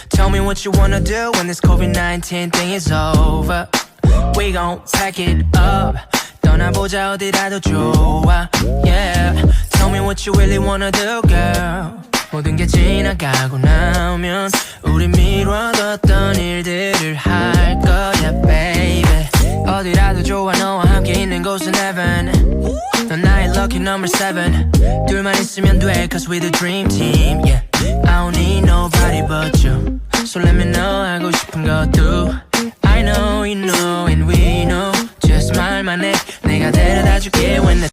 Tell me what you wanna do when this COVID-19 thing is over. We gon' pack it up. 떠나보자 어디라도 좋아. Yeah. Tell me what you really wanna do, girl. 모든 게 지나가고 나면 우리 미뤄뒀던 일들을 할 거야, baby. 어디라도 좋아, 너와 함께 있는 곳은 heaven. 넌 나의 lucky number 7. 둘만 있으면 돼, cause we the dream team, yeah. I don't need nobody but you. So let me know 하고 싶은 것도. I know you know and we know. Just 말만 해, 내가 데려다 줄게 when the